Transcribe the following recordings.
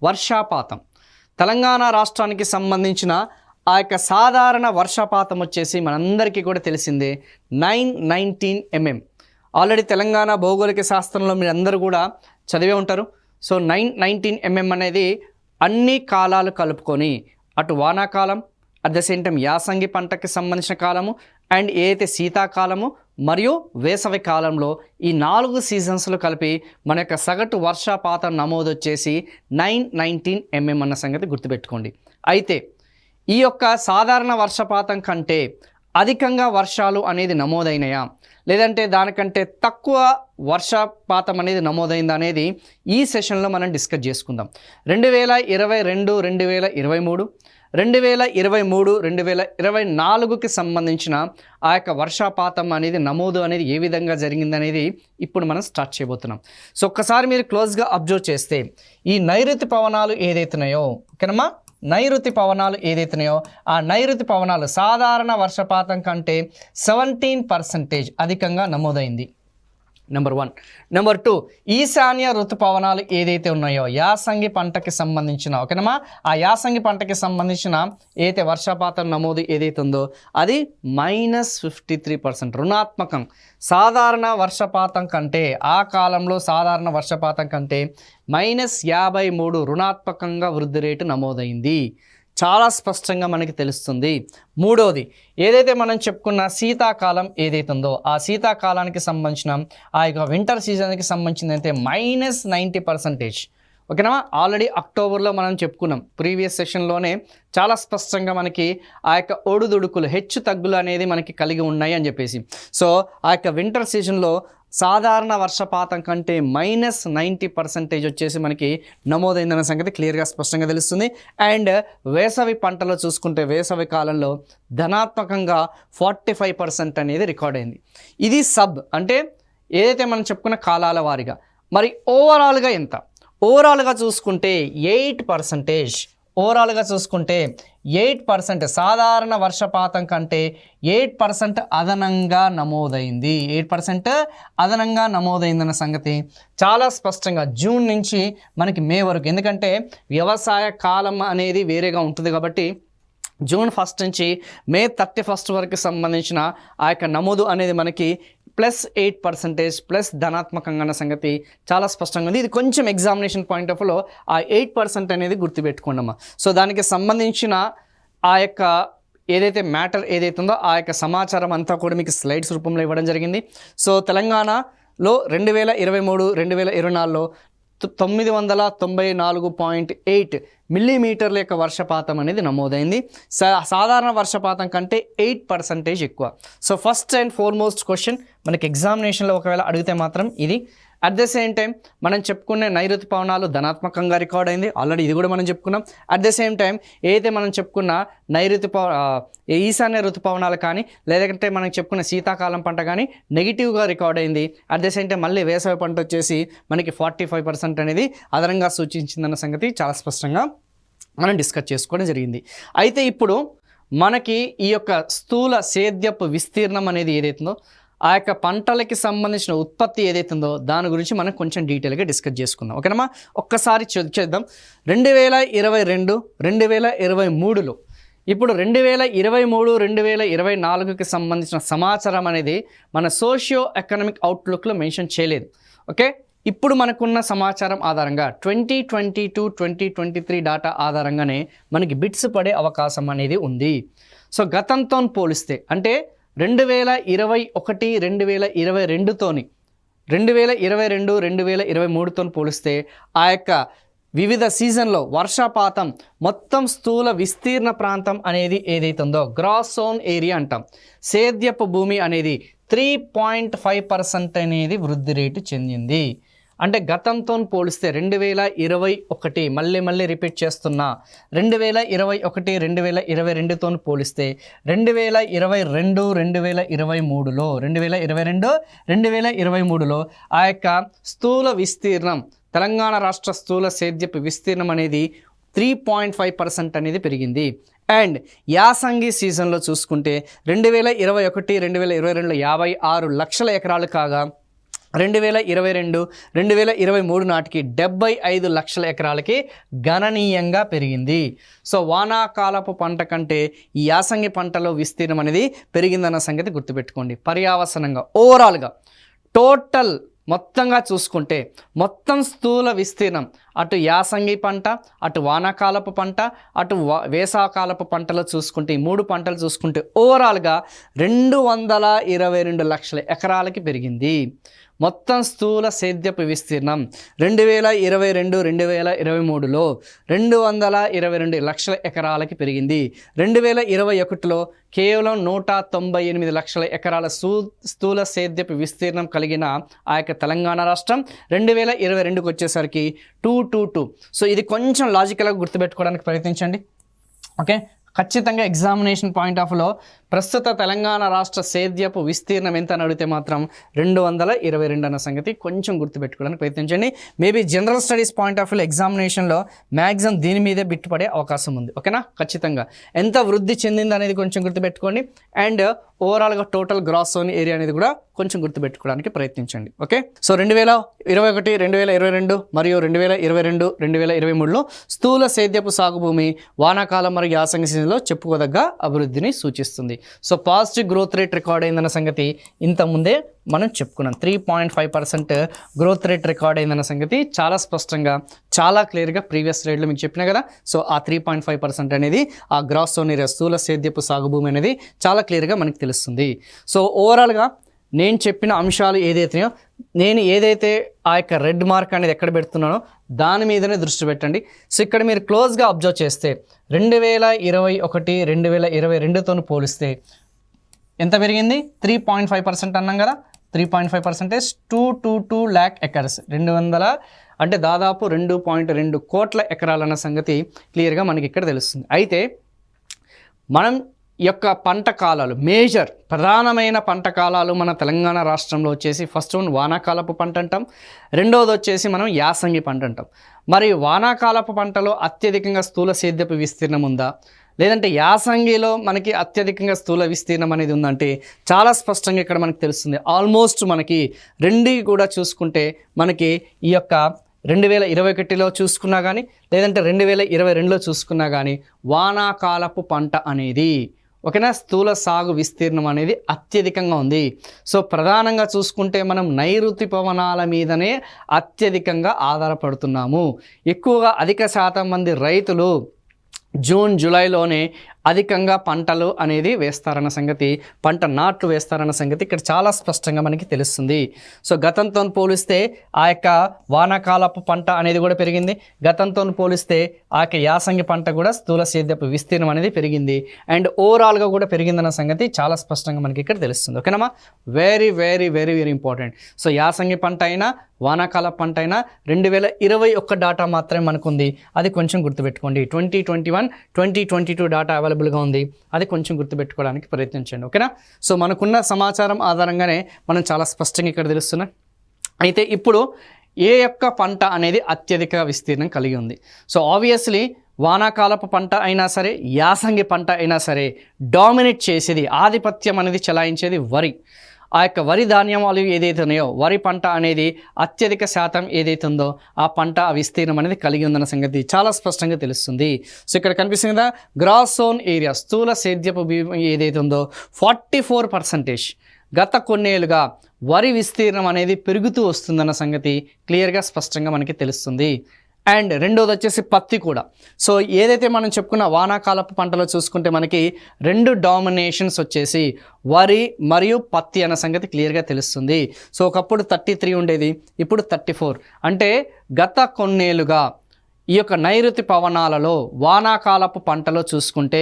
వర్షపాతం. తెలంగాణ రాష్ట్రానికి సంబంధించిన ఆ యొక్క సాధారణ వర్షపాతం వచ్చేసి మనందరికీ కూడా తెలిసిందే 919 mm. ఆల్రెడీ తెలంగాణ భౌగోళిక శాస్త్రంలో మీరు అందరూ కూడా చదివే ఉంటారు. సో 919 mm అనేది అన్ని కాలాలు కలుపుకొని అటు వానాకాలం, అట్ ద సేమ్ టైం యాసంగి పంటకి సంబంధించిన కాలము అండ్ ఏదైతే శీతాకాలము మరియు వేసవి కాలంలో ఈ 4 సీజన్స్లో కలిపి మన యొక్క సగటు వర్షపాతం నమోదు వచ్చేసి 919 mm అన్న సంగతి గుర్తుపెట్టుకోండి. అయితే ఈ యొక్క సాధారణ వర్షపాతం కంటే అధికంగా వర్షాలు అనేది నమోదైనాయా లేదంటే దానికంటే తక్కువ వర్షపాతం అనేది నమోదైందా అనేది ఈ సెషన్లో మనం డిస్కస్ చేసుకుందాం. 2022, 2023, 2023, 2024కి సంబంధించిన ఆ యొక్క వర్షపాతం అనేది నమోదు అనేది ఏ విధంగా జరిగిందనేది ఇప్పుడు మనం స్టార్ట్ చేయబోతున్నాం. సో ఒక్కసారి మీరు క్లోజ్గా అబ్జర్వ్ చేస్తే ఈ నైరుతి పవనాలు ఏదైతున్నాయో ఓకేనమ్మా, నైరుతి పవనాలు ఏదైతున్నాయో ఆ నైరుతి పవనాలు సాధారణ వర్షపాతం కంటే 17% అధికంగా నమోదైంది. నెంబర్ 1. నెంబర్ 2, ఈశాన్య ఋతుపవనాలు ఏదైతే ఉన్నాయో యాసంగి పంటకి సంబంధించిన ఓకేనమ్మా, ఆ యాసంగి పంటకి సంబంధించిన ఏదైతే వర్షపాతం నమోదు ఏదైతే ఉందో అది -53%, రుణాత్మకం. సాధారణ వర్షపాతం కంటే ఆ కాలంలో సాధారణ వర్షపాతం కంటే -53 రుణాత్మకంగా వృద్ధి రేటు నమోదైంది. చాలా స్పష్టంగా మనకి తెలుస్తుంది. మూడోది ఏదైతే మనం చెప్పుకున్న శీతాకాలం ఏదైతే ఉందో ఆ శీతాకాలానికి సంబంధించిన ఆ యొక్క వింటర్ సీజన్కి సంబంధించింది అయితే -90%. ఓకేనా, ఆల్రెడీ అక్టోబర్లో మనం చెప్పుకున్నాం ప్రీవియస్ సెషన్లోనే చాలా స్పష్టంగా మనకి ఆ యొక్క ఒడుదుడుకులు హెచ్చు తగ్గులు అనేది మనకి కలిగి ఉన్నాయి అని చెప్పేసి. సో ఆ యొక్క వింటర్ సీజన్లో సాధారణ వర్షపాతం కంటే -90% వచ్చేసి మనకి నమోదైందన్న సంగతి క్లియర్గా స్పష్టంగా తెలుస్తుంది. అండ్ వేసవి పంటలో చూసుకుంటే వేసవి కాలంలో ధనాత్మకంగా 45% అనేది రికార్డ్ అయింది. ఇది అంటే ఏదైతే మనం చెప్పుకున్న కాలాల వారీగా. మరి ఓవరాల్గా ఎంత? ఓవరాల్గా చూసుకుంటే 8%. ఓవరాల్గా చూసుకుంటే 8% సాధారణ వర్షపాతం కంటే 8% అదనంగా నమోదైంది. 8% అదనంగా నమోదైందన్న సంగతి చాలా స్పష్టంగా జూన్ నుంచి మనకి మే వరకు, ఎందుకంటే వ్యవసాయ కాలం అనేది వేరేగా ఉంటుంది కాబట్టి జూన్ 1 నుంచి మే 31 వరకు సంబంధించిన ఆ యొక్క నమోదు అనేది మనకి +8% ప్లస్ ధనాత్మకంగా అన్న సంగతి చాలా స్పష్టంగా ఉంది. ఇది కొంచెం ఎగ్జామినేషన్ పాయింట్ ఆఫ్ వ్యూలో ఆ 8% అనేది గుర్తుపెట్టుకోండమ్మా. సో దానికి సంబంధించిన ఆ యొక్క ఏదైతే మ్యాటర్ ఏదైతే ఉందో ఆ యొక్క సమాచారం అంతా కూడా మీకు స్లైడ్స్ రూపంలో ఇవ్వడం జరిగింది. సో తెలంగాణలో 2023, 2024లో 994.8 మిల్లీమీటర్ల యొక్క వర్షపాతం అనేది నమోదైంది. సాధారణ వర్షపాతం కంటే 8% ఎక్కువ. So first and foremost question మనకి ఎగ్జామినేషన్లో ఒకవేళ అడిగితే మాత్రం ఇది. అట్ ద సేమ్ టైం మనం చెప్పుకునే నైరుతి పవనాలు ధనాత్మకంగా రికార్డ్ అయింది, ఆల్రెడీ ఇది కూడా మనం చెప్పుకున్నాం. అట్ ద సేమ్ టైం ఏదైతే మనం చెప్పుకున్న ఈశాన్య ఋతుపవనాలు కానీ లేదంటే మనం చెప్పుకున్న శీతాకాలం పంట కానీ నెగిటివ్గా రికార్డ్ అయింది. అట్ ద సేమ్ టైం మళ్ళీ వేసవి పంట వచ్చేసి మనకి 45% అనేది అదనంగా సూచించిందన్న సంగతి చాలా స్పష్టంగా మనం డిస్కస్ చేసుకోవడం జరిగింది. అయితే ఇప్పుడు మనకి ఈ యొక్క స్థూల సేద్యపు విస్తీర్ణం అనేది ఏదైతుందో ఆ యొక్క పంటలకి సంబంధించిన ఉత్పత్తి ఏదైతుందో దాని గురించి మనం కొంచెం డీటెయిల్గా డిస్కస్ చేసుకుందాం. ఓకేనమ్మా, ఒక్కసారి చేద్దాం. 2022, 2023లో ఇప్పుడు 2023, 2024కి సంబంధించిన సమాచారం అనేది మన సోషియో ఎకనామిక్ అవుట్లుక్లో మెన్షన్ చేయలేదు. ఓకే, ఇప్పుడు మనకున్న సమాచారం ఆధారంగా 2022, 2023 డాటా ఆధారంగానే మనకి బిట్స్ పడే అవకాశం అనేది ఉంది. సో గతంతో పోలిస్తే అంటే 2021, 2022తోని 2022, 2023తో పోలిస్తే ఆ యొక్క వివిధ సీజన్లో వర్షపాతం మొత్తం స్థూల విస్తీర్ణ ప్రాంతం అనేది ఏదైతుందో గ్రాస్ సోన్ ఏరియా అంటాం, సేద్యపు భూమి అనేది 3.5% అనేది వృద్ధి రేటు చెందింది. అంటే గతంతో పోలిస్తే 2021 మళ్ళీ రిపీట్ చేస్తున్నా 2021, 2022తో పోలిస్తే 2022, 2023లో ఆ యొక్క స్థూల విస్తీర్ణం తెలంగాణ రాష్ట్ర స్థూల సేద్యపు విస్తీర్ణం అనేది 3.5% అనేది పెరిగింది. అండ్ యాసంగి సీజన్లో చూసుకుంటే 2021, 2022లో 56 లక్షల ఎకరాలు కాగా 2022 2023 నాటికి 75 లక్షల ఎకరాలకి గణనీయంగా పెరిగింది. సో వానాకాలపు పంట కంటే ఈ యాసంగి పంటలో విస్తీర్ణం అనేది పెరిగిందన్న సంగతి గుర్తుపెట్టుకోండి. పర్యావసనంగా ఓవరాల్గా టోటల్ మొత్తంగా చూసుకుంటే మొత్తం స్థూల విస్తీర్ణం అటు యాసంగి పంట, అటు వానాకాలపు పంట, అటు వేసవకాలపు పంటలు చూసుకుంటే ఈ 3 పంటలు చూసుకుంటే ఓవరాల్గా 222 లక్షల ఎకరాలకి పెరిగింది. మొత్తం స్థూల సేద్యపు విస్తీర్ణం 2022 2023లో 222 లక్షల ఎకరాలకి పెరిగింది. 2021లో కేవలం 198 లక్షల ఎకరాల స్థూల సేద్యపు విస్తీర్ణం కలిగిన ఆ యొక్క తెలంగాణ రాష్ట్రం 2022కి వచ్చేసరికి 222. సో ఇది కొంచెం లాజికల్గా గుర్తుపెట్టుకోవడానికి ప్రయత్నించండి. ఓకే, ఖచ్చితంగా ఎగ్జామినేషన్ పాయింట్ ఆఫ్ లో ప్రస్తుత తెలంగాణ రాష్ట్ర సేద్యపు విస్తీర్ణం ఎంత అని అడిగితే మాత్రం 222 అన్న సంగతి కొంచెం గుర్తుపెట్టుకోవడానికి ప్రయత్నించండి. Maybe general studies point of వ్యూలో ఎగ్జామినేషన్లో మ్యాక్సిమం దీని మీదే బిట్టుపడే అవకాశం ఉంది. ఓకేనా, ఖచ్చితంగా ఎంత వృద్ధి చెందింది అనేది కొంచెం గుర్తుపెట్టుకోండి. అండ్ ఓవరాల్గా టోటల్ గ్రాస్ జోన్ ఏరియా అనేది కూడా కొంచెం గుర్తుపెట్టుకోవడానికి ప్రయత్నించండి. ఓకే, సో 2021 2022 మరియు 2022 2023లో స్థూల సేద్యపు సాగు భూమి వానాకాలం మరియు యాసంగి సీజన్లో చెప్పుకోదగ్గ అభివృద్ధిని సూచిస్తుంది. So positive growth rate record అయిందన్న సంగతి ఇంత ముందే మనం చెప్పుకున్నాం. 3.5% గ్రోత్ రేట్ రికార్డ్ అయిందన్న సంగతి చాలా స్పష్టంగా చాలా క్లియర్గా ప్రీవియస్ స్లైడ్లో మీకు చెప్పినా కదా. సో ఆ 3.5% అనేది ఆ గ్రాస్ జోన్ ఏరియా స్థూల సేద్యపు సాగు భూమి అనేది చాలా క్లియర్గా మనకి తెలుస్తుంది. సో ఓవరాల్గా నేను చెప్పిన అంశాలు ఏదైతున్నాయో నేను ఏదైతే ఆ యొక్క రెడ్ మార్క్ అనేది ఎక్కడ పెడుతున్నానో దాని మీదనే దృష్టి పెట్టండి. సో ఇక్కడ మీరు క్లోజ్గా అబ్జర్వ్ చేస్తే 2021 2022తో పోలిస్తే ఎంత పెరిగింది? 3.5% అన్నాం కదా. 3.5% 222 lakh ఎకర్స్ 200 అంటే దాదాపు 2.2 కోట్ల ఎకరాలన్న సంగతి క్లియర్గా మనకి ఇక్కడ తెలుస్తుంది. అయితే మనం యొక్క పంట కాలాలు మేజర్ ప్రధానమైన పంట కాలాలు మన తెలంగాణ రాష్ట్రంలో వచ్చేసి ఫస్ట్ వన్ వానాకాలపు పంట అంటాం, రెండవది వచ్చేసి మనం యాసంగి పంట అంటాం. మరి వానాకాలపు పంటలో అత్యధికంగా స్థూల సేద్యపు విస్తీర్ణం ఉందా, లేదంటే యాసంగిలో మనకి అత్యధికంగా స్థూల విస్తీర్ణం అనేది ఉందంటే చాలా స్పష్టంగా ఇక్కడ మనకు తెలుస్తుంది. ఆల్మోస్ట్ మనకి రెండు కూడా చూసుకుంటే మనకి ఈ యొక్క 2021లో చూసుకున్నా కానీ లేదంటే 2022లో చూసుకున్నా కానీ వానాకాలపు పంట అనేది ఓకేనా స్థూల సాగు విస్తీర్ణం అనేది అత్యధికంగా ఉంది. సో ప్రధానంగా చూసుకుంటే మనం నైరుతి పవనాల మీదనే అత్యధికంగా ఆధారపడుతున్నాము. ఎక్కువగా అధిక శాతం మంది రైతులు జూన్ జూలైలోనే అధికంగా పంటలు అనేది వేస్తారన్న సంగతి, పంట నాట్లు వేస్తారన్న సంగతి ఇక్కడ చాలా స్పష్టంగా మనకి తెలుస్తుంది. సో గతంతో పోలిస్తే ఆ యొక్క వానాకాలపు పంట అనేది కూడా పెరిగింది. గతంతో పోలిస్తే ఆ యొక్క యాసంగి పంట కూడా స్థూల సేద్యపు విస్తీర్ణం అనేది పెరిగింది. అండ్ ఓవరాల్గా కూడా పెరిగిందన్న సంగతి చాలా స్పష్టంగా మనకి ఇక్కడ తెలుస్తుంది. ఓకేనమ్మా, very very very very important. So యాసంగి పంట అయినా వానాకాల పంట అయినా 2021 డాటా మాత్రమే మనకుంది, అది కొంచెం గుర్తుపెట్టుకోండి. 2021 2022 డాటా అవైలబుల్గా ఉంది, అది కొంచెం గుర్తుపెట్టుకోవడానికి ప్రయత్నించండి. ఓకేనా, సో మనకున్న సమాచారం ఆధారంగానే మనం చాలా స్పష్టంగా ఇక్కడ తెలుస్తున్నాం. అయితే ఇప్పుడు ఏ యొక్క పంట అనేది అత్యధిక విస్తీర్ణం కలిగి ఉంది? సో ఆబ్వియస్లీ వానాకాలపు పంట అయినా సరే యాసంగి పంట అయినా సరే డామినేట్ చేసేది, ఆధిపత్యం అనేది చెలాయించేది వరి. ఆ యొక్క వరి ధాన్యాలు ఏదైతే ఉన్నాయో వరి పంట అనేది అత్యధిక శాతం ఏదైతే ఉందో ఆ పంట ఆ విస్తీర్ణం అనేది కలిగి ఉందన్న సంగతి చాలా స్పష్టంగా తెలుస్తుంది. సో ఇక్కడ కనిపిస్తుంది కదా, గ్రాస్ జోన్ ఏరియా స్థూల సేద్యపు భూమి ఏదైతే ఉందో 44% గత కొన్నేళ్ళుగా వరి విస్తీర్ణం అనేది పెరుగుతూ వస్తుందన్న సంగతి క్లియర్గా స్పష్టంగా మనకి తెలుస్తుంది. అండ్ రెండోది వచ్చేసి పత్తి కూడా. సో ఏదైతే మనం చెప్పుకున్న వానాకాలపు పంటలో చూసుకుంటే మనకి రెండు డామినేషన్స్ వచ్చేసి వరి మరియు పత్తి అన్న సంగతి క్లియర్గా తెలుస్తుంది. సో ఒకప్పుడు 33 ఉండేది, ఇప్పుడు 34. అంటే గత కొన్నేళ్ళుగా ఈ యొక్క నైరుతి పవనాలలో వానాకాలపు పంటలో చూసుకుంటే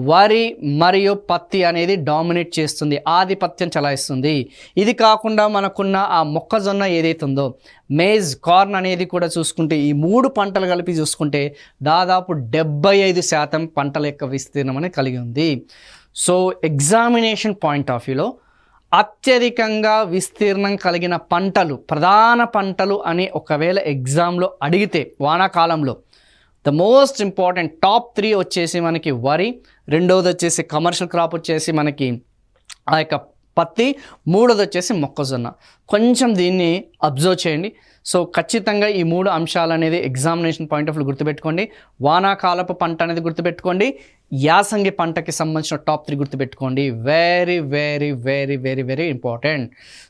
వరి మరియు పత్తి అనేది డామినేట్ చేస్తుంది, ఆధిపత్యం చెలాయిస్తుంది. ఇది కాకుండా మనకున్న ఆ మొక్కజొన్న ఏదైతే ఉందో మేజ్ కార్న్ అనేది కూడా చూసుకుంటే ఈ మూడు పంటలు కలిపి చూసుకుంటే దాదాపు 75% పంటల యొక్క విస్తీర్ణం అనేది కలిగి ఉంది. సో ఎగ్జామినేషన్ పాయింట్ ఆఫ్ వ్యూలో అత్యధికంగా విస్తీర్ణం కలిగిన పంటలు ప్రధాన పంటలు అని ఒకవేళ ఎగ్జామ్లో అడిగితే వానాకాలంలో ద మోస్ట్ ఇంపార్టెంట్ టాప్ 3 వచ్చేసి మనకి వరి, రెండవది వచ్చేసి కమర్షియల్ క్రాప్ వచ్చేసి మనకి ఆ యొక్క పత్తి, మూడోది వచ్చేసి మొక్కజొన్న. కొంచెం దీన్ని అబ్జర్వ్ చేయండి. సో ఖచ్చితంగా ఈ 3 అంశాలు అనేది ఎగ్జామినేషన్ పాయింట్ ఆఫ్ వ్యూ గుర్తుపెట్టుకోండి. వానాకాలపు పంట అనేది గుర్తుపెట్టుకోండి, యాసంగి పంటకి సంబంధించిన టాప్ 3 గుర్తుపెట్టుకోండి. Very very very very very important.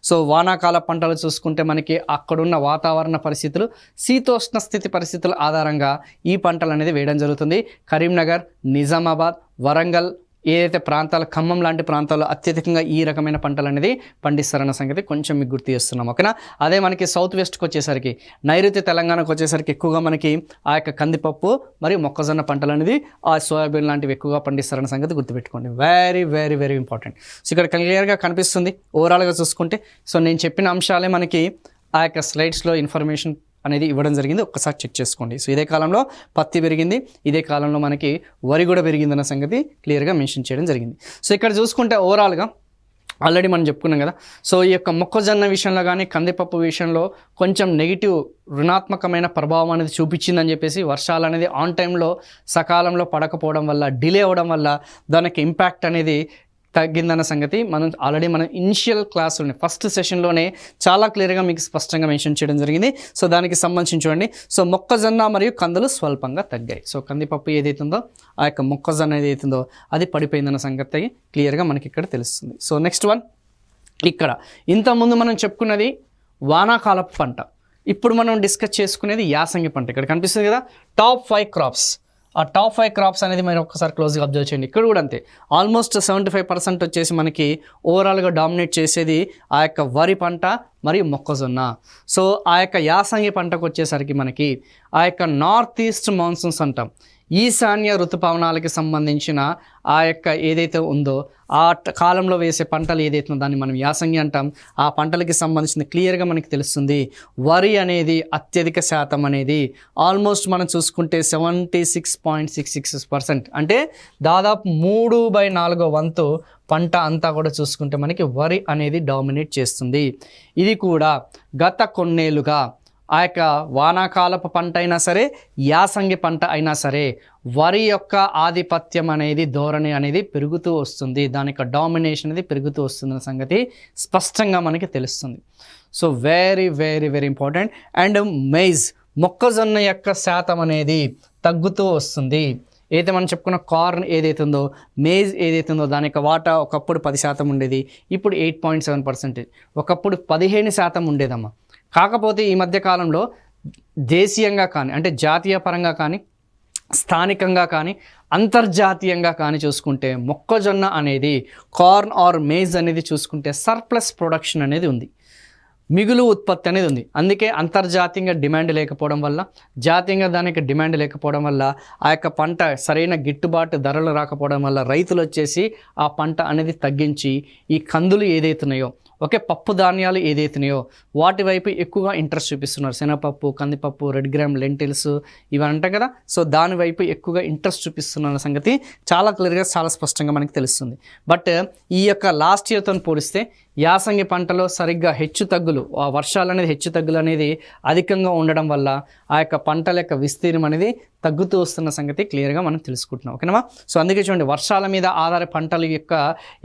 So వానాకాల పంటలు చూసుకుంటే మనకి అక్కడున్న వాతావరణ పరిస్థితులు, శీతోష్ణ స్థితి పరిస్థితుల ఆధారంగా ఈ పంటలు అనేది వేయడం జరుగుతుంది. కరీంనగర్, నిజామాబాద్, వరంగల్ ఏదైతే ప్రాంతాలు, ఖమ్మం లాంటి ప్రాంతాల్లో అత్యధికంగా ఈ రకమైన పంటలు అనేది పండిస్తారన్న సంగతి కొంచెం మీకు గుర్తు చేస్తున్నాం. ఓకేనా. అదే మనకి సౌత్ వెస్ట్కి వచ్చేసరికి, నైరుతి తెలంగాణకు వచ్చేసరికి ఎక్కువగా మనకి ఆ యొక్క కందిపప్పు మరియు మొక్కజొన్న పంటలు అనేది, ఆ సోయాబీన్ లాంటివి ఎక్కువగా పండిస్తారన్న సంగతి గుర్తుపెట్టుకోండి. Very very very important. So ఇక్కడ క్లియర్గా కనిపిస్తుంది ఓవరాల్గా చూసుకుంటే. సో నేను చెప్పిన అంశాలే మనకి ఆ యొక్క స్లైడ్స్లో ఇన్ఫర్మేషన్ అనేది ఇవ్వడం జరిగింది. ఒక్కసారి చెక్ చేసుకోండి. సో ఇదే కాలంలో పత్తి పెరిగింది, ఇదే కాలంలో మనకి వరి కూడా పెరిగిందన్న సంగతి క్లియర్గా మెన్షన్ చేయడం జరిగింది. సో ఇక్కడ చూసుకుంటే ఓవరాల్గా ఆల్రెడీ మనం చెప్పుకున్నాం కదా. సో ఈ యొక్క మొక్కజొన్న విషయంలో కానీ కందిపప్పు విషయంలో కొంచెం నెగిటివ్ రుణాత్మకమైన ప్రభావం అనేది చూపించిందని చెప్పేసి, వర్షాలు అనేది ఆన్ టైంలో సకాలంలో పడకపోవడం వల్ల, డిలే అవ్వడం వల్ల దానికి ఇంపాక్ట్ అనేది తగ్గిందన్న సంగతి మనం ఇనిషియల్ క్లాసులోనే ఫస్ట్ సెషన్లోనే చాలా క్లియర్గా మీకు స్పష్టంగా మెన్షన్ చేయడం జరిగింది. సో దానికి సంబంధించి చూడండి. సో మొక్కజొన్న మరియు కందులు స్వల్పంగా తగ్గాయి. సో కందిపప్పు ఏదైతుందో, ఆ యొక్క మొక్కజొన్న ఏదైతుందో అది పడిపోయిందన్న సంగతి క్లియర్గా మనకి ఇక్కడ తెలుస్తుంది. సో నెక్స్ట్ వన్, ఇక్కడ ఇంతకుముందు మనం చెప్పుకున్నది వానాకాలపు పంట, ఇప్పుడు మనం డిస్కస్ చేసుకునేది యాసంగి పంట. ఇక్కడ కనిపిస్తుంది కదా టాప్ 5 క్రాప్స్. ఆ టాప్ 5 క్రాప్స్ అనేది మీరు ఒక్కసారి క్లోజ్గా అబ్జర్వ్ చేయండి. ఇక్కడ కూడా అంతే, ఆల్మోస్ట్ 75% వచ్చేసి మనకి ఓవరాల్గా డామినేట్ చేసేది ఆ యొక్క వరి పంట మరియు మొక్కజొన్న. సో ఆ యొక్క యాసంగి పంటకు వచ్చేసరికి మనకి ఆ యొక్క నార్త్ ఈస్ట్ మాన్సూన్స్ అంటాం, ఈశాన్య ఋతుపవనాలకి సంబంధించిన ఆ యొక్క ఏదైతే ఉందో ఆ కాలంలో వేసే పంటలు ఏదైతే ఉందో దాన్ని మనం యాసంగి అంటాం. ఆ పంటలకి సంబంధించిన క్లియర్గా మనకి తెలుస్తుంది. వరి అనేది అత్యధిక శాతం అనేది ఆల్మోస్ట్ మనం చూసుకుంటే 76.66%, అంటే దాదాపు 3/4 వంతు పంట అంతా కూడా చూసుకుంటే మనకి వరి అనేది డామినేట్ చేస్తుంది. ఇది కూడా గత కొన్నేళ్ళుగా ఆ యొక్క వానాకాలపు పంట అయినా సరే, యాసంగి పంట అయినా సరే, వరి యొక్క ఆధిపత్యం అనేది, ధోరణి అనేది పెరుగుతూ వస్తుంది, దాని యొక్క డామినేషన్ అనేది పెరుగుతూ వస్తుందన్న సంగతి స్పష్టంగా మనకి తెలుస్తుంది. So very very very important. And maize, మొక్కజొన్న యొక్క శాతం అనేది తగ్గుతూ వస్తుంది. ఏదైతే మనం చెప్పుకున్న కార్న్ ఏదైతే ఉందో, మేజ్ ఏదైతే ఉందో దాని యొక్క వాటా ఒకప్పుడు 10% ఉండేది, ఇప్పుడు 8.7%. ఒకప్పుడు 15% ఉండేదమ్మా. కాకపోతే ఈ మధ్య కాలంలో దేశీయంగా కానీ, అంటే జాతీయ పరంగా కానీ, స్థానికంగా కానీ, అంతర్జాతీయంగా కానీ చూసుకుంటే మొక్కజొన్న అనేది, కార్న్ ఆర్ మేజ్ అనేది చూసుకుంటే సర్ప్లస్ ప్రొడక్షన్ అనేది ఉంది, మిగులు ఉత్పత్తి అనేది ఉంది. అందుకే అంతర్జాతీయంగా డిమాండ్ లేకపోవడం వల్ల, జాతీయంగా దానికి డిమాండ్ లేకపోవడం వల్ల, ఆ యొక్క పంట సరైన గిట్టుబాటు ధరలు రాకపోవడం వల్ల రైతులు వచ్చేసి ఆ పంట అనేది తగ్గించి ఈ కందులు ఏదైతున్నాయో, ఓకే, పప్పు ధాన్యాలు ఏదైతున్నాయో వాటి వైపు ఎక్కువగా ఇంట్రెస్ట్ చూపిస్తున్నారు. శనగపప్పు, కందిపప్పు, రెడ్ గ్రామ్, లెంటిల్స్ ఇవి అంటాం కదా. సో దాని వైపు ఎక్కువగా ఇంట్రెస్ట్ చూపిస్తున్న సంగతి చాలా క్లియర్గా, చాలా స్పష్టంగా మనకి తెలుస్తుంది. బట్ ఈ యొక్క లాస్ట్ ఇయర్తో పోలిస్తే యాసంగి పంటలో సరిగ్గా హెచ్చు తగ్గులు, ఆ వర్షాలు అనేది హెచ్చు తగ్గులు అనేది అధికంగా ఉండడం వల్ల ఆ యొక్క పంటల యొక్క విస్తీర్ణం అనేది తగ్గుతూ వస్తున్న సంగతి క్లియర్గా మనం తెలుసుకుంటున్నాం. ఓకేనా. సో అందుకే చూడండి, వర్షాల మీద ఆధార పంటల యొక్క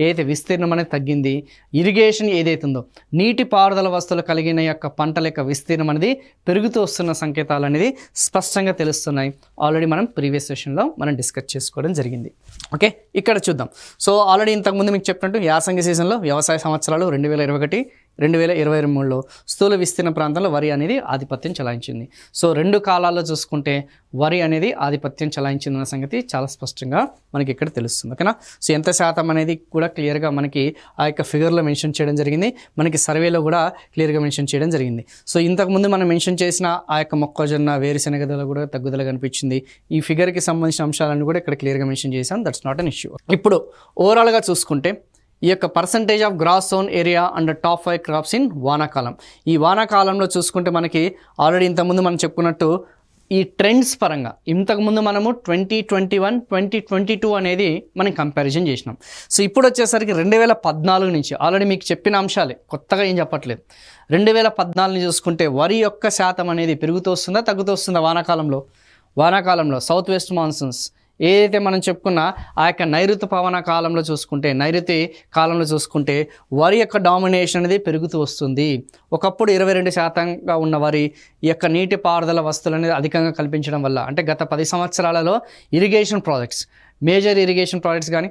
ఏదైతే విస్తీర్ణం అనేది తగ్గింది, ఇరిగేషన్ ఏదైతే ఉందో నీటిపారుదల వస్తువులు కలిగిన యొక్క పంటల యొక్క విస్తీర్ణం అనేది పెరుగుతూ వస్తున్న సంకేతాలు అనేది స్పష్టంగా తెలుస్తున్నాయి. ఆల్రెడీ మనం ప్రీవియస్ సెషన్లో మనం డిస్కస్ చేసుకోవడం జరిగింది. ఓకే, ఇక్కడ చూద్దాం. సో ఆల్రెడీ ఇంతకుముందు మీకు చెప్పినట్టు యాసంగి సీజన్లో వ్యవసాయ సంవత్సరాలు 2021, 2023లో స్థూల విస్తీర్ణ ప్రాంతంలో వరి అనేది ఆధిపత్యం చెలాయించింది. సో 2 కాలాల్లో చూసుకుంటే వరి అనేది ఆధిపత్యం చెలాయించిందన్న సంగతి చాలా స్పష్టంగా మనకి ఇక్కడ తెలుస్తుంది. ఓకేనా. సో ఎంత శాతం అనేది కూడా క్లియర్గా మనకి ఆ యొక్క ఫిగర్లో మెన్షన్ చేయడం జరిగింది, మనకి సర్వేలో కూడా క్లియర్గా మెన్షన్ చేయడం జరిగింది. సో ఇంతకుముందు మనం మెన్షన్ చేసిన ఆ యొక్క మొక్కజొన్న, వేరుశెనగలో కూడా తగ్గుదల కనిపించింది. ఈ ఫిగర్కి సంబంధించిన అంశాలను కూడా ఇక్కడ క్లియర్గా మెన్షన్ చేశాం. That's not an issue. ఇప్పుడు ఓవరాల్గా చూసుకుంటే ఈ యొక్క percentage of gross sown area and top 5 crops in వానాకాలం. ఈ వానాకాలంలో చూసుకుంటే మనకి ఆల్రెడీ ఇంతకుముందు మనం చెప్పుకున్నట్టు ఈ ట్రెండ్స్ పరంగా ఇంతకుముందు మనము 2021, 2022 అనేది మనం కంపారిజన్ చేసినాం. సో ఇప్పుడు వచ్చేసరికి 2014 నుంచి ఆల్రెడీ మీకు చెప్పిన అంశాలే, కొత్తగా ఏం చెప్పట్లేదు. 2014 చూసుకుంటే వరి యొక్క శాతం అనేది పెరుగుతూ వస్తుందా, తగ్గుతూ వస్తుందా వానాకాలంలో? సౌత్ వెస్ట్ మాన్సూన్స్ ఏదైతే మనం చెప్పుకున్న ఆ యొక్క నైరుతి పవన కాలంలో చూసుకుంటే వరి యొక్క డామినేషన్ అనేది పెరుగుతూ వస్తుంది. ఒకప్పుడు 22% ఉన్న వరి ఈ యొక్క నీటిపారుదల వస్తువులు అనేది అధికంగా కల్పించడం వల్ల, అంటే గత 10 సంవత్సరాలలో irrigation projects, major irrigation projects కానీ,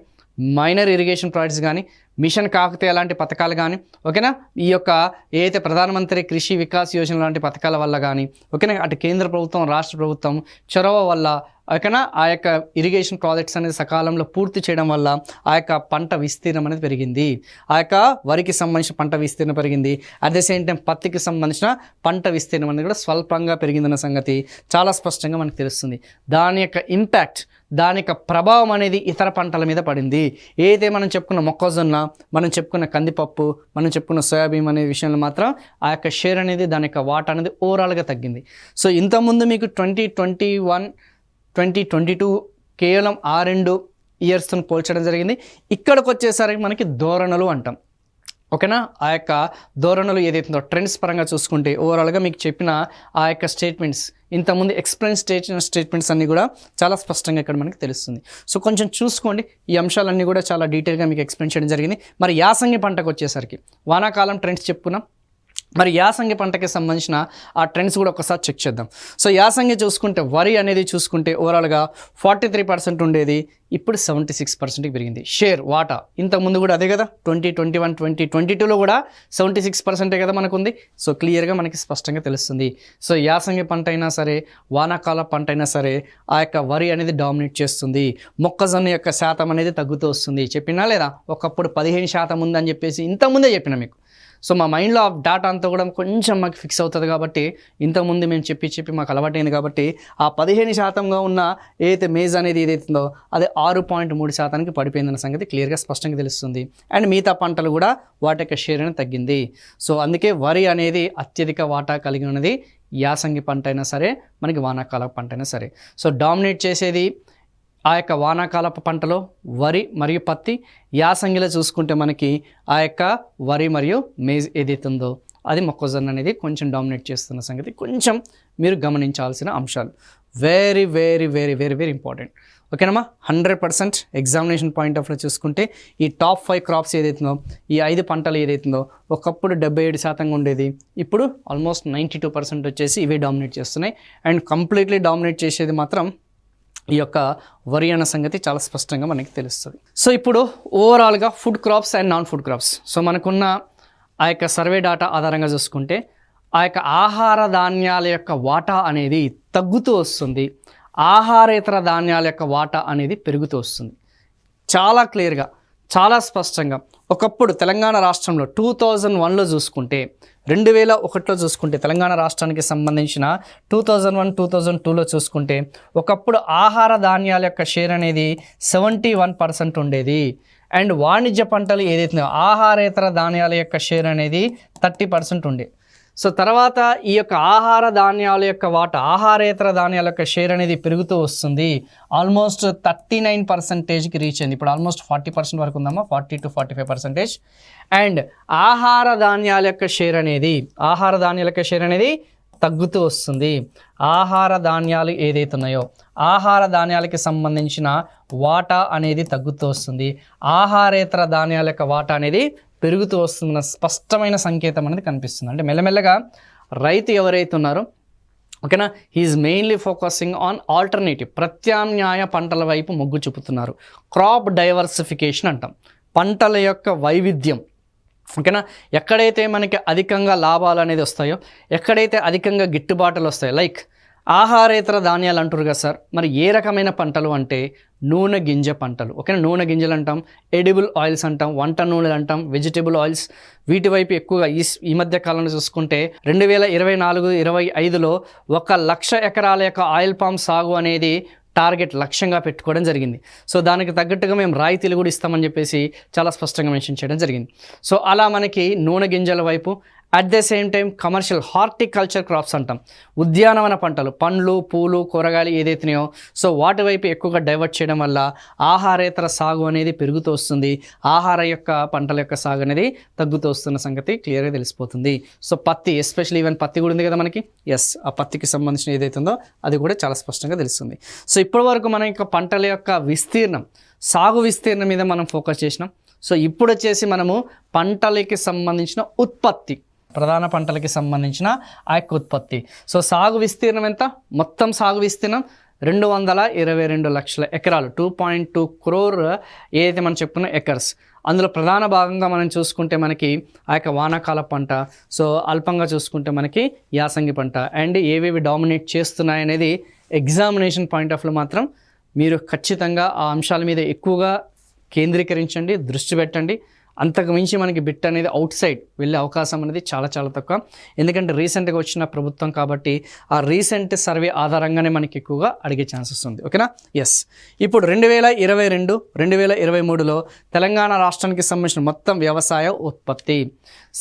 మైనర్ ఇరిగేషన్ ప్రాజెక్ట్స్ కానీ, మిషన్ కాకతీయ లాంటి పథకాలు కానీ, ఓకేనా, ఈ యొక్క ఏదైతే ప్రధానమంత్రి కృషి వికాస్ యోజన లాంటి పథకాల వల్ల కానీ, ఓకేనా, అటు కేంద్ర ప్రభుత్వం రాష్ట్ర ప్రభుత్వం చొరవ వల్ల, ఓకేనా, ఆ యొక్క ఇరిగేషన్ ప్రాజెక్ట్స్ అనేది సకాలంలో పూర్తి చేయడం వల్ల ఆ యొక్క పంట విస్తీర్ణం అనేది పెరిగింది. ఆ యొక్క వరికి సంబంధించిన పంట విస్తీర్ణం పెరిగింది. అట్ ద సేమ్ టైం పత్తికి సంబంధించిన పంట విస్తీర్ణం అనేది కూడా స్వల్పంగా పెరిగిందన్న సంగతి చాలా స్పష్టంగా మనకు తెలుస్తుంది. దాని యొక్క ఇంపాక్ట్, దాని యొక్క ప్రభావం అనేది ఇతర పంటల మీద పడింది. ఏదైతే మనం చెప్పుకున్న మొక్కజొన్న, మనం చెప్పుకున్న కందిపప్పు, మనం చెప్పుకున్న సోయాబీన్ అనే విషయంలో మాత్రం ఆ యొక్క షేర్ అనేది, దాని యొక్క వాటా అనేది ఓవరాల్గా తగ్గింది. సో ఇంతకుముందు మీకు 2021, 2022 కేవలం ఆ 2 ఇయర్స్తో పోల్చడం జరిగింది. ఇక్కడికి వచ్చేసరికి మనకి ధోరణులు అంటాం, ఓకేనా. ఆ యొక్క ధోరణులు ఏదైతుందో ట్రెండ్స్ పరంగా చూసుకుంటే ఓవరాల్గా మీకు చెప్పిన ఆ యొక్క స్టేట్మెంట్స్, ఇంతకుముందు ఎక్స్ప్లెయిన్ స్టేట్మెంట్స్ అన్నీ కూడా చాలా స్పష్టంగా ఇక్కడ మనకి తెలుస్తుంది. సో కొంచెం చూసుకోండి, ఈ అంశాలన్నీ కూడా చాలా డీటెయిల్గా మీకు ఎక్స్ప్లెయిన్ చేయడం జరిగింది. మరి యాసంగి పంటకు వచ్చేసరికి వానాకాలం ట్రెండ్స్ చెప్పుకున్నాం, మరి యాసంగి పంటకి సంబంధించిన ఆ ట్రెండ్స్ కూడా ఒకసారి చెక్ చేద్దాం. సో యాసంగి చూసుకుంటే వరి అనేది చూసుకుంటే ఓవరాల్గా 43% ఉండేది, ఇప్పుడు 76%కి పెరిగింది. షేర్ వాటా ఇంతకుముందు కూడా అదే కదా, 2021, 2022లో కూడా 76% కదా మనకు ఉంది. సో క్లియర్గా మనకి స్పష్టంగా తెలుస్తుంది. సో యాసంగి పంట అయినా సరే, వానాకాల పంట అయినా సరే, ఆ యొక్క వరి అనేది డామినేట్ చేస్తుంది. మొక్కజొన్న యొక్క శాతం అనేది తగ్గుతూ వస్తుంది. చెప్పినా లేదా, ఒకప్పుడు 15% ఉందని చెప్పేసి ఇంతకుముందే చెప్పిన మీకు. సో మా మైండ్లో ఆ డేటా అంతా కూడా కొంచెం మాకు ఫిక్స్ అవుతుంది కాబట్టి, ఇంతకుముందు మేము చెప్పి మాకు అలవాటైంది కాబట్టి, ఆ 15%గా ఉన్న ఏదైతే మేజ్ అనేది ఏదైతుందో అది 6.3%కి పడిపోయిందన్న సంగతి క్లియర్గా స్పష్టంగా తెలుస్తుంది. అండ్ మిగతా పంటలు కూడా వాటి యొక్క షేర్ అనేది తగ్గింది. సో అందుకే వరి అనేది అత్యధిక వాటా కలిగి ఉన్నది, యాసంగి పంట అయినా సరే, మనకి వానాకాల పంట అయినా సరే. సో డామినేట్ చేసేది ఆ యొక్క వానాకాలపు పంటలో వరి మరియు పత్తి. యాసంగిలో చూసుకుంటే మనకి ఆ యొక్క వరి మరియు మేజ్ ఏదైతుందో అది మొక్కజొన్న అనేది కొంచెం డామినేట్ చేస్తున్న సంగతి కొంచెం మీరు గమనించాల్సిన అంశాలు. Very very very very very important, ఓకేనమ్మా. 100% ఎగ్జామినేషన్ పాయింట్ ఆఫ్ వ్యూ చూసుకుంటే ఈ టాప్ 5 క్రాప్స్ ఏదైతుందో, ఈ 5 పంటలు ఏదైతుందో, ఒకప్పుడు 77% ఉండేది, ఇప్పుడు ఆల్మోస్ట్ 92% వచ్చేసి ఇవే డామినేట్ చేస్తున్నాయి. అండ్ కంప్లీట్లీ డామినేట్ చేసేది మాత్రం ఈ యొక్క వరి అన్న సంగతి చాలా స్పష్టంగా మనకి తెలుస్తుంది. సో ఇప్పుడు ఓవరాల్గా food crops and non food crops. So మనకున్న ఆ యొక్క సర్వే డేటా ఆధారంగా చూసుకుంటే ఆ యొక్క ఆహార ధాన్యాల యొక్క వాటా అనేది తగ్గుతూ వస్తుంది, ఆహారేతర ధాన్యాల యొక్క వాటా అనేది పెరుగుతూ వస్తుంది. చాలా క్లియర్గా, చాలా స్పష్టంగా ఒకప్పుడు తెలంగాణ రాష్ట్రంలో 2001లో చూసుకుంటే, 2001లో చూసుకుంటే తెలంగాణ రాష్ట్రానికి సంబంధించిన 2001, 2002లో చూసుకుంటే ఒకప్పుడు ఆహార ధాన్యాల యొక్క షేర్ అనేది 71% ఉండేది. అండ్ వాణిజ్య పంటలు ఏదైతే ఆహారేతర ధాన్యాల యొక్క షేర్ అనేది 30% ఉండేది. సో తర్వాత ఈ యొక్క ఆహార ధాన్యాల యొక్క వాటా, ఆహారేతర ధాన్యాల యొక్క షేర్ అనేది పెరుగుతూ వస్తుంది. ఆల్మోస్ట్ 39%కి రీచ్ అయింది. ఇప్పుడు ఆల్మోస్ట్ 40% వరకు ఉందమ్మా, 40 to 45%. అండ్ ఆహార ధాన్యాల యొక్క షేర్ అనేది తగ్గుతూ వస్తుంది. ఆహార ధాన్యాలు ఏదైతే ఉన్నాయో, ఆహార ధాన్యాలకి సంబంధించిన వాటా అనేది తగ్గుతూ వస్తుంది. ఆహారేతర ధాన్యాల యొక్క వాటా అనేది పెరుగుతూ వస్తున్న స్పష్టమైన సంకేతం అనేది కనిపిస్తుంది. అంటే మెల్లమెల్లగా రైతు ఎవరైతే ఉన్నారో, ఓకేనా, he is mainly focusing on alternative, ప్రత్యామ్నాయ పంటల వైపు మొగ్గు చూపుతున్నారు. క్రాప్ డైవర్సిఫికేషన్ అంటాం, పంటల యొక్క వైవిధ్యం, ఓకేనా. ఎక్కడైతే మనకి అధికంగా లాభాలు అనేది వస్తాయో, ఎక్కడైతే అధికంగా గిట్టుబాటులు వస్తాయో, లైక్ ఆహారేతర ధాన్యాలు అంటారు కదా సార్, మరి ఏ రకమైన పంటలు అంటే నూనె గింజ పంటలు, ఓకేనా. నూనె గింజలు అంటాం, ఎడిబుల్ ఆయిల్స్ అంటాం, వంట నూనెలు అంటాం, వెజిటబుల్ ఆయిల్స్, వీటి వైపు ఎక్కువగా ఈ మధ్య కాలంలో చూసుకుంటే 2024-25లో 1,00,000 ఎకరాల యొక్క ఆయిల్ పామ్ సాగు అనేది టార్గెట్ లక్ష్యంగా పెట్టుకోవడం జరిగింది. సో దానికి తగ్గట్టుగా మేము రాయితీలు కూడా ఇస్తామని చెప్పేసి చాలా స్పష్టంగా మెన్షన్ చేయడం జరిగింది. సో అలా మనకి నూనె గింజల వైపు at the same time commercial horticulture crops అంటాం, ఉద్యానవన పంటలు, పండ్లు పూలు కూరగాయలు ఏదైతున్నాయో సో వాటి వైపు ఎక్కువగా డైవర్ట్ చేయడం వల్ల ఆహారేతర సాగు అనేది పెరుగుతూ వస్తుంది, ఆహార యొక్క పంటల యొక్క సాగు అనేది తగ్గుతూ వస్తున్న సంగతి క్లియర్గా తెలిసిపోతుంది. సో పత్తి, ఎస్పెషల్లీ ఈవెన్ పత్తి కూడా ఉంది కదా మనకి, ఎస్ ఆ పత్తికి సంబంధించిన ఏదైతుందో అది కూడా చాలా స్పష్టంగా తెలుస్తుంది. సో ఇప్పటి వరకు మన యొక్క పంటల యొక్క విస్తీర్ణం, సాగు విస్తీర్ణం మీద మనం ఫోకస్ చేసినాం. సో ఇప్పుడు వచ్చేసి మనము పంటలకి సంబంధించిన ఉత్పత్తి, ప్రధాన పంటలకి సంబంధించిన ఆ యొక్క ఉత్పత్తి. సో సాగు విస్తీర్ణం ఎంత? మొత్తం సాగు విస్తీర్ణం 222 లక్షల ఎకరాలు, 2.2 crore ఏదైతే మనం చెప్పుకున్న ఎకర్స్. అందులో ప్రధాన భాగంగా మనం చూసుకుంటే మనకి ఆ యొక్క వానాకాల పంట, సో అల్పంగా చూసుకుంటే మనకి యాసంగి పంట, అండ్ ఏవేవి డామినేట్ చేస్తున్నాయి అనేది ఎగ్జామినేషన్ పాయింట్ ఆఫ్ వ్యూ మాత్రం మీరు ఖచ్చితంగా ఆ అంశాల మీద ఎక్కువగా కేంద్రీకరించండి, దృష్టి పెట్టండి. అంతకు మించి మనకి బిట్ అనేది అవుట్ సైడ్ వెళ్ళే అవకాశం అనేది చాలా చాలా తక్కువ. ఎందుకంటే రీసెంట్గా వచ్చిన ప్రభుత్వం కాబట్టి ఆ రీసెంట్ సర్వే ఆధారంగానే మనకి ఎక్కువగా అడిగే ఛాన్సెస్ ఉంది. ఓకేనా? ఎస్. ఇప్పుడు 2022, 2023లో తెలంగాణ రాష్ట్రానికి సంబంధించిన మొత్తం వ్యవసాయ ఉత్పత్తి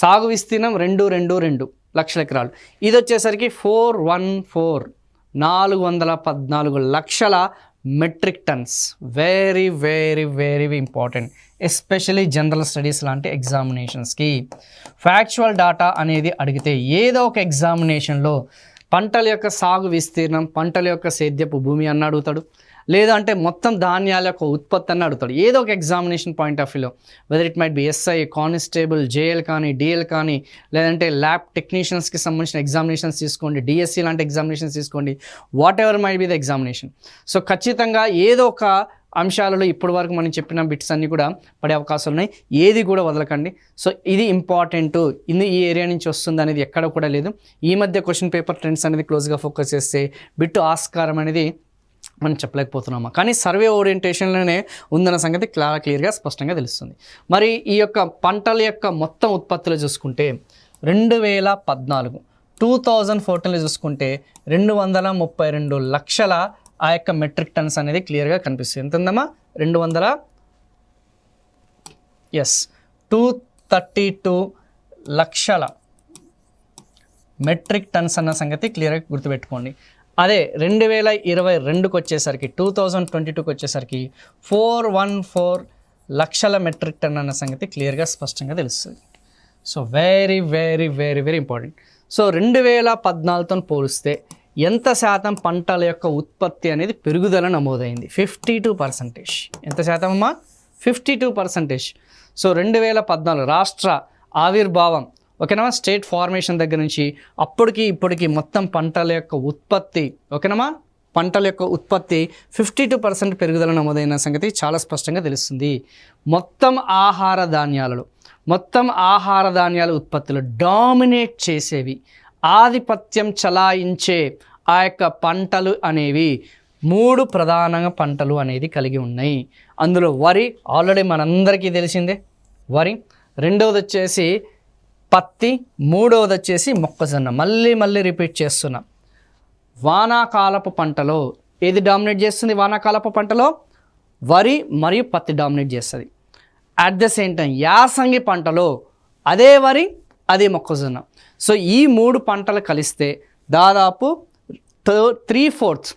సాగు విస్తీర్ణం 222 లక్షల ఎకరాలు. ఇది వచ్చేసరికి 414 లక్షల metric tons. Very very very important, especially general studies లాంటి ఎగ్జామినేషన్స్కి. ఫ్యాక్చువల్ డాటా అనేది అడిగితే ఏదో ఒక ఎగ్జామినేషన్లో పంటల యొక్క సాగు విస్తీర్ణం, పంటల యొక్క సేద్యపు భూమి అన్న అడుగుతాడు, లేదంటే మొత్తం ధాన్యాల యొక్క ఉత్పత్తి అన్న అడుగుతాడు. ఏదో ఒక ఎగ్జామినేషన్ పాయింట్ ఆఫ్ వ్యూలో, whether it might be SI, constable, JL కానీ, డిఎల్ కానీ, లేదంటే ల్యాబ్ టెక్నీషియన్స్కి సంబంధించిన ఎగ్జామినేషన్స్ తీసుకోండి, డిఎస్సి లాంటి ఎగ్జామినేషన్స్ తీసుకోండి, what ever might be the examination. So ఖచ్చితంగా ఏదో ఒక అంశాలలో ఇప్పటి వరకు మనం చెప్పిన బిట్స్ అన్నీ కూడా పడే అవకాశాలు ఉన్నాయి. ఏది కూడా వదలకండి. సో ఇది ఇంపార్టెంట్, ఇది ఈ ఏరియా నుంచి వస్తుంది అనేది ఎక్కడ కూడా లేదు. ఈ మధ్య క్వశ్చన్ పేపర్ ట్రెండ్స్ అనేది క్లోజ్గా ఫోకస్ చేస్తే బిట్టు ఆస్కారం అనేది మనం చెప్పలేకపోతున్నామా, కానీ సర్వే ఓరియంటేషన్లోనే ఉందన్న సంగతి క్లియర్గా స్పష్టంగా తెలుస్తుంది. మరి ఈ యొక్క పంటల యొక్క మొత్తం ఉత్పత్తులు చూసుకుంటే 2014లో చూసుకుంటే 232 లక్షల ఆ యొక్క మెట్రిక్ టన్స్ అనేది క్లియర్గా కనిపిస్తుంది. ఎంత ఉందమ్మా? 232 లక్షల మెట్రిక్ టన్స్ అన్న సంగతి క్లియర్గా గుర్తుపెట్టుకోండి. అదే 2022కి వచ్చేసరికి, 2022కి వచ్చేసరికి 414 లక్షల మెట్రిక్ టన్ అన్న సంగతి క్లియర్గా స్పష్టంగా తెలుస్తుంది. So very very very very important. So 2014తో పోలిస్తే ఎంత శాతం పంటల యొక్క ఉత్పత్తి అనేది పెరుగుదల నమోదైంది? 52%. ఎంత శాతం అమ్మా? 52%. సో 2014 రాష్ట్ర ఆవిర్భావం, ఓకేనా, స్టేట్ ఫార్మేషన్ దగ్గర నుంచి అప్పటికి ఇప్పటికి మొత్తం పంటల యొక్క ఉత్పత్తి, ఓకేనమ్మా, పంటల యొక్క ఉత్పత్తి 52% పెరుగుదల నమోదైన సంగతి చాలా స్పష్టంగా తెలుస్తుంది. మొత్తం ఆహార ధాన్యాల ఉత్పత్తులు డామినేట్ చేసేవి, ఆధిపత్యం చలాయించే ఆ యొక్క పంటలు అనేవి 3 ప్రధాన పంటలు అనేది కలిగి ఉన్నాయి. అందులో వరి, ఆల్రెడీ మనందరికీ తెలిసిందే వరి, రెండవది వచ్చేసి పత్తి, మూడవది వచ్చేసి మొక్కజొన్న. మళ్ళీ రిపీట్ చేస్తున్నా, వానాకాలపు పంటలో ఏది డామినేట్ చేస్తుంది? వానాకాలపు పంటలో వరి మరియు పత్తి డామినేట్ చేస్తుంది. అట్ ద సేమ్ టైం యాసంగి పంటలో అదే వరి, అదే మొక్కజొన్న. సో ఈ 3 పంటలు కలిస్తే దాదాపు 3/4,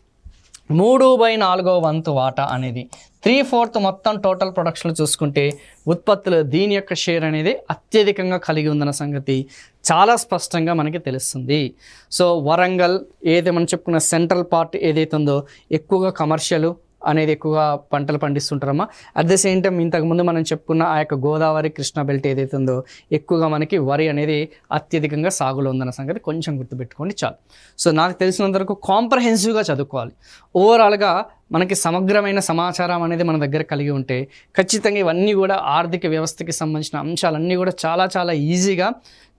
3/4 వంతు వాటా అనేది, 3/4 మొత్తం టోటల్ ప్రొడక్షన్ చూసుకుంటే ఉత్పత్తులు దీని యొక్క షేర్ అనేది అత్యధికంగా కలిగి ఉందన్న సంగతి చాలా స్పష్టంగా మనకి తెలుస్తుంది. సో వరంగల్ ఏదైతే మనం చెప్పుకున్న సెంట్రల్ పార్ట్ ఏదైతే ఉందో ఎక్కువగా కమర్షియల్ అనేది ఎక్కువగా పంటలు పండిస్తుంటారమ్మా. అట్ ద సేమ్ టైం ఇంతకుముందు మనం చెప్పుకున్న ఆ యొక్క గోదావరి కృష్ణా బెల్ట్ ఏదైతే ఉందో ఎక్కువగా మనకి వరి అనేది అత్యధికంగా సాగులో ఉందన్న సంగతి కొంచెం గుర్తుపెట్టుకోండి చాలు. సో నాకు తెలిసినంతవరకు కాంప్రహెన్సివ్గా చదువుకోవాలి. ఓవరాల్గా మనకి సమగ్రమైన సమాచారం అనేది మన దగ్గర కలిగి ఉంటే ఖచ్చితంగా ఇవన్నీ కూడా ఆర్థిక వ్యవస్థకి సంబంధించిన అంశాలన్నీ కూడా చాలా చాలా ఈజీగా,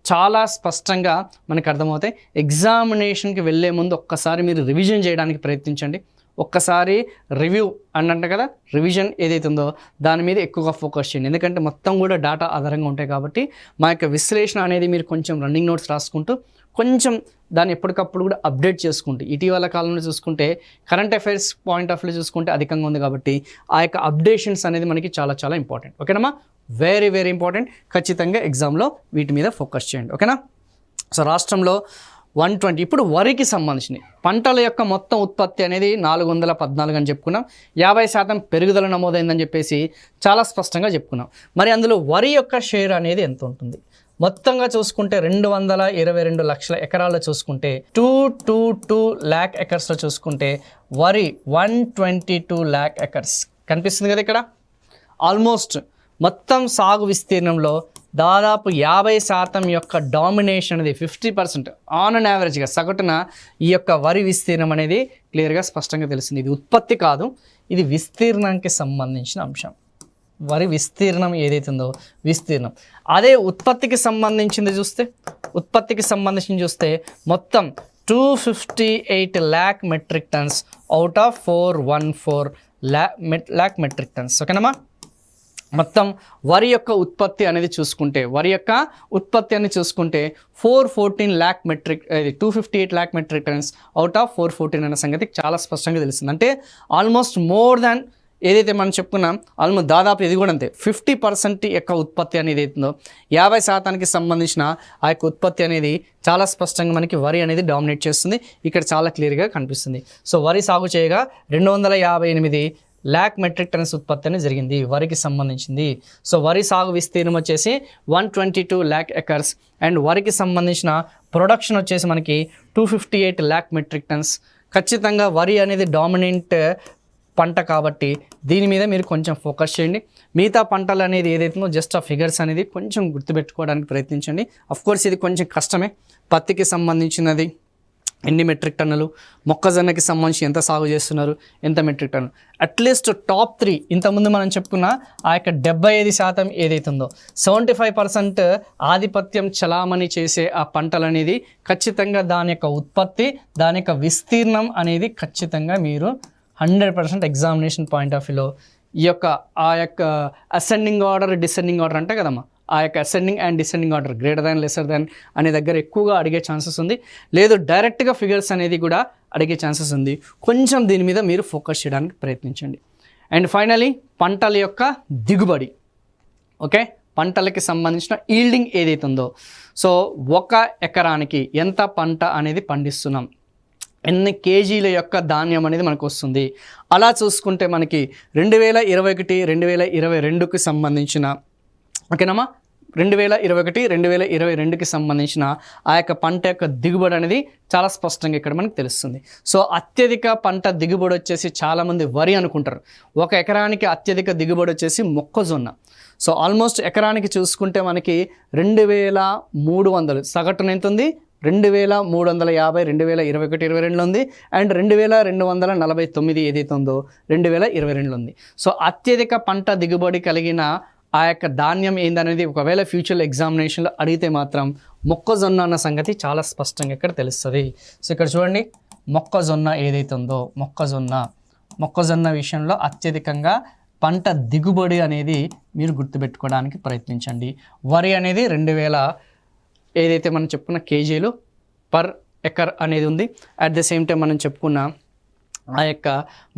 చాలా స్పష్టంగా మనకు అర్థమవుతాయి. ఎగ్జామినేషన్కి వెళ్ళే ముందు ఒక్కసారి మీరు రివిజన్ చేయడానికి ప్రయత్నించండి. ఒక్కసారి రివ్యూ అంటే కదా, రివిజన్ ఏదైతే ఉందో దాని మీద ఎక్కువగా ఫోకస్ చేయండి. ఎందుకంటే మొత్తం కూడా డేటా ఆధారంగా ఉంటాయి కాబట్టి మా యొక్క విశ్లేషణ అనేది మీరు కొంచెం రన్నింగ్ నోట్స్ రాసుకుంటూ కొంచెం దాన్ని ఎప్పటికప్పుడు కూడా అప్డేట్ చేసుకుంటూ, ఇటీవల కాలంలో చూసుకుంటే current affairs point of view చూసుకుంటే అధికంగా ఉంది కాబట్టి ఆ యొక్క అప్డేషన్స్ అనేది మనకి చాలా చాలా ఇంపార్టెంట్. ఓకేనమ్మా? Very very important. ఖచ్చితంగా ఎగ్జామ్లో వీటి మీద ఫోకస్ చేయండి. ఓకేనా? సో రాష్ట్రంలో 120. ఇప్పుడు వరికి సంబంధించినవి పంటల యొక్క మొత్తం ఉత్పత్తి అనేది 414 అని చెప్పుకున్నాం. 50% పెరుగుదల నమోదైందని చెప్పేసి చాలా స్పష్టంగా చెప్పుకున్నాం. మరి అందులో వరి యొక్క షేర్ అనేది ఎంత ఉంటుంది? మొత్తంగా చూసుకుంటే 222 లక్షల ఎకరాల్లో చూసుకుంటే 222 lakh ఎకర్స్లో చూసుకుంటే వరి 122 lakh ఎకర్స్ కనిపిస్తుంది కదా ఇక్కడ. ఆల్మోస్ట్ మొత్తం సాగు విస్తీర్ణంలో దాదాపు 50% యొక్క డామినేషన్ అనేది 50% ఆన్ అండ్ యావరేజ్గా సగటున ఈ యొక్క వరి విస్తీర్ణం అనేది క్లియర్గా స్పష్టంగా తెలిసింది. ఇది ఉత్పత్తి కాదు, ఇది విస్తీర్ణానికి సంబంధించిన అంశం. వరి విస్తీర్ణం ఏదైతే ఉందో విస్తీర్ణం. అదే ఉత్పత్తికి సంబంధించింది చూస్తే మొత్తం 258 lakh metric tons out of 414 lakh metric tons. ఓకేనమ్మా. మొత్తం వరి యొక్క ఉత్పత్తి అనేది చూసుకుంటే 414 lakh metric 258 lakh metric tons out of 414 అనే సంగతి చాలా స్పష్టంగా తెలుస్తుంది. అంటే ఆల్మోస్ట్ మోర్ దాన్ ఏదైతే మనం చెప్పుకున్నాం ఆల్మోస్ట్ దాదాపు ఇది కూడా అంతే 50% యొక్క ఉత్పత్తి అనేది అవుతుందో 50%కి సంబంధించిన ఆ యొక్క ఉత్పత్తి అనేది చాలా స్పష్టంగా మనకి వరి అనేది డామినేట్ చేస్తుంది. ఇక్కడ చాలా క్లియర్గా కనిపిస్తుంది. సో వరి సాగు చేయగా 258 lakh మెట్రిక్ టన్స్ ఉత్పత్తి అనేది జరిగింది వరికి సంబంధించింది. సో వరి సాగు విస్తీర్ణం వచ్చేసి 122 lakh ఎకర్స్ అండ్ వరికి సంబంధించిన ప్రొడక్షన్ వచ్చేసి మనకి 258 lakh మెట్రిక్ టన్స్. ఖచ్చితంగా వరి అనేది డామినెంట్ పంట కాబట్టి దీని మీద మీరు కొంచెం ఫోకస్ చేయండి. మిగతా పంటలు అనేది ఏదైతుందో జస్ట్ ఆ ఫిగర్స్ అనేది కొంచెం గుర్తుపెట్టుకోవడానికి ప్రయత్నించండి. అఫ్కోర్స్ ఇది కొంచెం కష్టమే. పత్తికి సంబంధించినది ఎన్ని మెట్రిక్ టన్నులు, మొక్కజొన్నకి సంబంధించి ఎంత సాగు చేస్తున్నారు, ఎంత మెట్రిక్ టన్ను, అట్లీస్ట్ టాప్ 3 ఇంతకుముందు మనం చెప్పుకున్న ఆ యొక్క 75% ఏదైతుందో 75% ఆధిపత్యం చలామణి చేసే ఆ పంటలు అనేది ఖచ్చితంగా దాని యొక్క ఉత్పత్తి, దాని యొక్క విస్తీర్ణం అనేది ఖచ్చితంగా మీరు 100% ఎగ్జామినేషన్ పాయింట్ ఆఫ్ వ్యూలో ఈ యొక్క ఆ యొక్క అసెండింగ్ ఆర్డర్ డిసెండింగ్ ఆర్డర్ అంటే కదమ్మా, ఆ యొక్క ascending and descending order greater than lesser than అనే దగ్గర ఎక్కువగా అడిగే ఛాన్సెస్ ఉంది. లేదు డైరెక్ట్గా ఫిగర్స్ అనేది కూడా అడిగే ఛాన్సెస్ ఉంది. కొంచెం దీని మీద మీరు ఫోకస్ చేయడానికి ప్రయత్నించండి. అండ్ ఫైనలీ పంటల యొక్క దిగుబడి. ఓకే, పంటలకి సంబంధించిన ఈల్డింగ్ ఏదైతే ఉందో, సో 1 ఎకరానికి ఎంత పంట అనేది పండిస్తున్నాం, ఎన్ని కేజీల యొక్క ధాన్యం అనేది మనకు వస్తుంది. అలా చూసుకుంటే మనకి 2021, 2022కి సంబంధించిన ఓకేనమ్మా 2021, 2022కి సంబంధించిన ఆ యొక్క పంట యొక్క దిగుబడి అనేది చాలా స్పష్టంగా ఇక్కడ మనకు తెలుస్తుంది. సో అత్యధిక పంట దిగుబడి వచ్చేసి చాలామంది వరి అనుకుంటారు. 1 ఎకరానికి అత్యధిక దిగుబడి వచ్చేసి మొక్కజొన్న. సో ఆల్మోస్ట్ ఎకరానికి చూసుకుంటే మనకి 2300 సగటున ఎంత ఉంది, 2350 2021, 22లో ఉంది. అండ్ 2249 ఏదైతే ఉందో 2022లో ఉంది. సో అత్యధిక పంట దిగుబడి కలిగిన ఆ యొక్క ధాన్యం ఏందనేది ఒకవేళ ఫ్యూచర్ ఎగ్జామినేషన్లో అడిగితే మాత్రం మొక్కజొన్న అన్న సంగతి చాలా స్పష్టంగా ఇక్కడ తెలుస్తుంది. సో ఇక్కడ చూడండి, మొక్కజొన్న ఏదైతే ఉందో మొక్కజొన్న విషయంలో అత్యధికంగా పంట దిగుబడి అనేది మీరు గుర్తుపెట్టుకోవడానికి ప్రయత్నించండి. వరి అనేది 2000 ఏదైతే మనం చెప్పుకున్న కేజీలు పర్ ఎకర్ అనేది ఉంది. అట్ ద సేమ్ టైం మనం చెప్పుకున్న ఆ యొక్క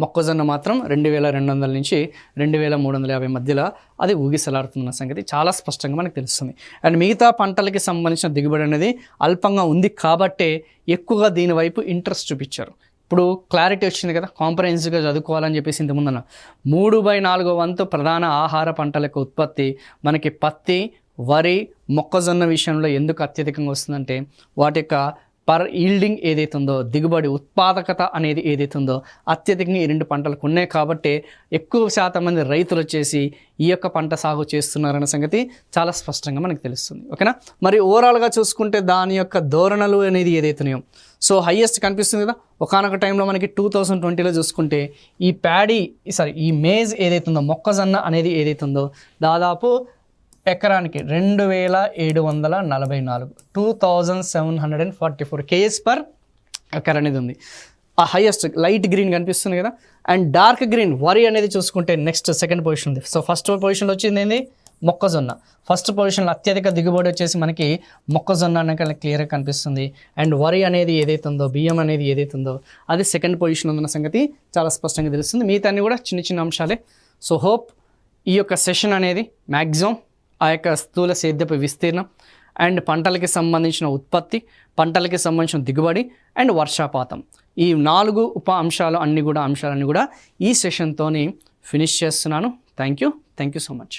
మొక్కజొన్న మాత్రం 2200 నుంచి 2350 మధ్యలో అది ఊగిసలాడుతున్న సంగతి చాలా స్పష్టంగా మనకు తెలుస్తుంది. అండ్ మిగతా పంటలకి సంబంధించిన దిగుబడి అనేది అల్పంగా ఉంది కాబట్టే ఎక్కువగా దీనివైపు ఇంట్రెస్ట్ చూపించారు. ఇప్పుడు క్లారిటీ వచ్చింది కదా, కాంప్రహెన్సివ్గా చదువుకోవాలని చెప్పేసి ఇంతకుముందన్న 3/4 వంతు ప్రధాన ఆహార పంటల యొక్క ఉత్పత్తి మనకి పత్తి, వరి, మొక్కజొన్న విషయంలో ఎందుకు అత్యధికంగా వస్తుందంటే వాటి యొక్క పర్ ఈల్డింగ్ ఏదైతే ఉందో దిగుబడి ఉత్పాదకత అనేది ఏదైతే ఉందో అత్యధికంగా ఈ 2 పంటలకు ఉన్నాయి కాబట్టి ఎక్కువ శాతం మంది రైతులు వచ్చేసి ఈ యొక్క పంట సాగు చేస్తున్నారన్న సంగతి చాలా స్పష్టంగా మనకు తెలుస్తుంది. ఓకేనా. మరి ఓవరాల్గా చూసుకుంటే దాని యొక్క ధోరణులు అనేది ఏదైతున్నాయో సో హైయెస్ట్ కనిపిస్తుంది కదా. ఒకనొక టైంలో మనకి 2020లో చూసుకుంటే ఈ మేజ్ ఏదైతుందో మొక్కజొన్న అనేది ఏదైతుందో దాదాపు ఎకరానికి 2744 2744 కేజీస్ పర్ ఎకర్ అనేది ఉంది. ఆ హైయెస్ట్ లైట్ గ్రీన్ కనిపిస్తుంది కదా. అండ్ డార్క్ గ్రీన్ వరి అనేది చూసుకుంటే నెక్స్ట్ సెకండ్ పొజిషన్ ఉంది. సో ఫస్ట్ పొజిషన్లో వచ్చింది ఏంది, మొక్కజొన్న. ఫస్ట్ పొజిషన్లో అత్యధిక దిగుబడి వచ్చేసి మనకి మొక్కజొన్న అనేది క్లియర్గా కనిపిస్తుంది. అండ్ వరి అనేది ఏదైతే ఉందో, బియ్యం అనేది ఏదైతే ఉందో అది సెకండ్ పొజిషన్ ఉందన్న సంగతి చాలా స్పష్టంగా తెలుస్తుంది. మిగతా అన్ని కూడా చిన్న చిన్న అంశాలే. సో హోప్ ఈ యొక్క సెషన్ అనేది మ్యాక్సిమం ఆ యొక్క స్థూల సేద్యపు విస్తీర్ణం అండ్ పంటలకి సంబంధించిన ఉత్పత్తి, పంటలకి సంబంధించిన దిగుబడి అండ్ వర్షపాతం. ఈ 4 ఉప అంశాలు అంశాలన్నీ కూడా ఈ సెషన్తోని ఫినిష్ చేస్తున్నాను. Thank you so much.